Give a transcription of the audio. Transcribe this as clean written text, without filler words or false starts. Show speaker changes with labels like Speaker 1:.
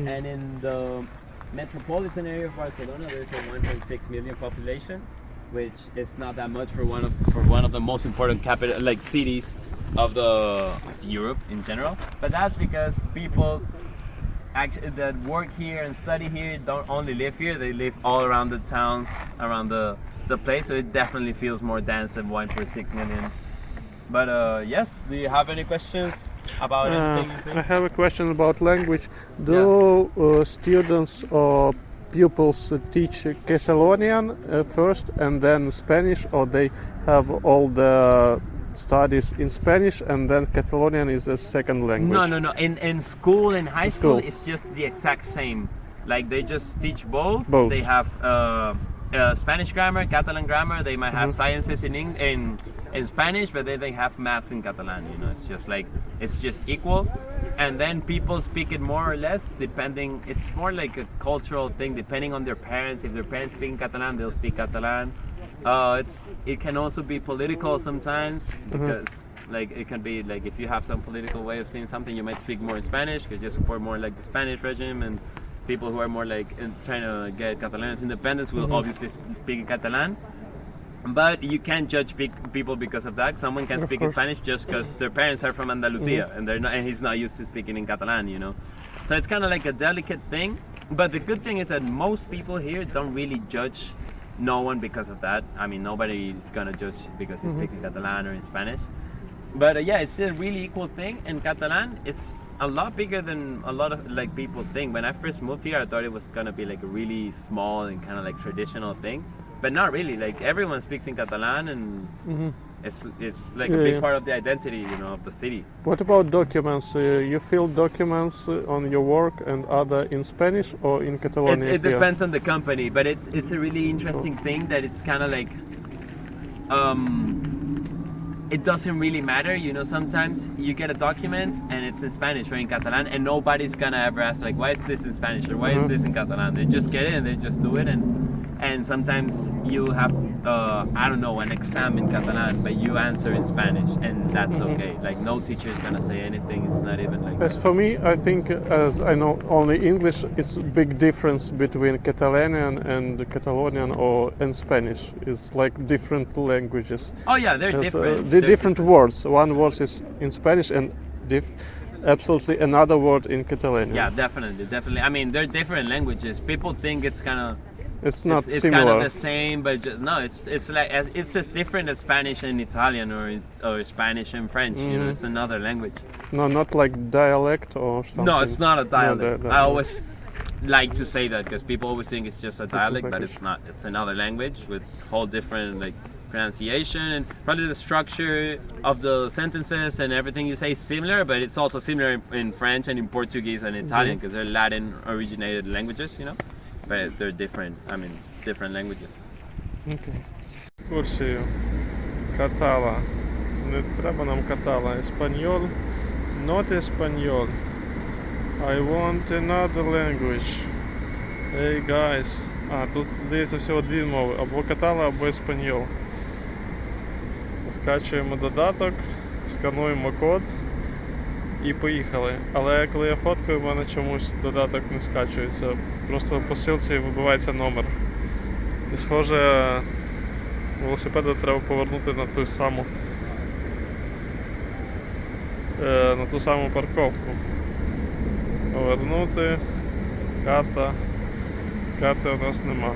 Speaker 1: And in the metropolitan area of Barcelona, there's a 1.6 million population, which is not that much for one of the most important cities of Europe in general. But that's because people actually that work here and study here don't only live here; they live all around the towns, around the place. So it definitely feels more dense than 1.6 million. But yes, do you have any questions about anything you see?
Speaker 2: I have a question about language. Do students or pupils teach Catalonian first and then Spanish, or they have all the studies in Spanish and then Catalonian is a second language?
Speaker 1: No. In school, in high school, it's just the exact same. Like they just teach both. They have Spanish grammar, Catalan grammar. They might have sciences in Spanish, but then they have maths in Catalan. You know, it's just equal. And then people speak it more or less depending. It's more like a cultural thing, depending on their parents. If their parents speak in Catalan, they'll speak Catalan. It can also be political sometimes because it can be like if you have some political way of saying something, you might speak more in Spanish because you support more like the Spanish regime, and people who are more trying to get Catalan's independence will obviously speak in Catalan. But you can't judge people because of that. Someone can speak in Spanish just because their parents are from Andalusia and and he's not used to speaking in Catalan, you know. So it's kind of like a delicate thing. But the good thing is that most people here don't really judge no one because of that. I mean, nobody is gonna judge because he speaks in Catalan or in Spanish. But it's a really equal thing. In Catalan, it's a lot bigger than a lot of people think. When I first moved here, I thought it was gonna be like a really small and kind of like traditional thing. But not really. Like everyone speaks in Catalan, and it's like a big part of the identity, you know, of the city.
Speaker 2: What about documents? You fill documents on your work and other in Spanish or in Catalonian?
Speaker 1: It depends on the company, but it's a really interesting thing that it's kind of like it doesn't really matter, you know. Sometimes you get a document and it's in Spanish or in Catalan, and nobody's gonna ever ask like, why is this in Spanish or why is this in Catalan? They just get it and they just do it, and sometimes you have I don't know, an exam in Catalan, but you answer in Spanish, and that's okay. Like no teacher is gonna say anything. It's not even like.
Speaker 2: As for me, I think, as I know only English, it's a big difference between Catalanian and Catalonian and Spanish. It's like different languages.
Speaker 1: Oh yeah, they're different.
Speaker 2: Different words. One word is in Spanish and absolutely another word in Catalanian.
Speaker 1: Yeah, definitely. I mean, they're different languages. People think it's kind of.
Speaker 2: It's not
Speaker 1: it's
Speaker 2: similar.
Speaker 1: Kind of the same, but just no. It's as different as Spanish and Italian or Spanish and French. You know, it's another language.
Speaker 2: No, not like dialect or something.
Speaker 1: No, it's not a dialect.
Speaker 2: No,
Speaker 1: I always like to say that because people always think it's just a dialect, but it's not. It's another language with whole different pronunciation, and probably the structure of the sentences and everything you say is similar, but it's also similar in French and in Portuguese and Italian because they're Latin originated languages, you know. But they're different. I mean, it's different languages.
Speaker 2: Okay. Екскурсію. Катала. Не треба нам катала. Еспаньол. Not Espanol. I want another language. Hey guys. Тут здається всього дві мови. Або катала, або еспаньол. Скачуємо додаток, скануємо код і поїхали. Але коли я фоткаю, в мене чомусь додаток не скачується. Просто в посилці вибивається номер. І схоже, велосипеду треба повернути на ту саму парковку. Повернути. Карти у нас нема.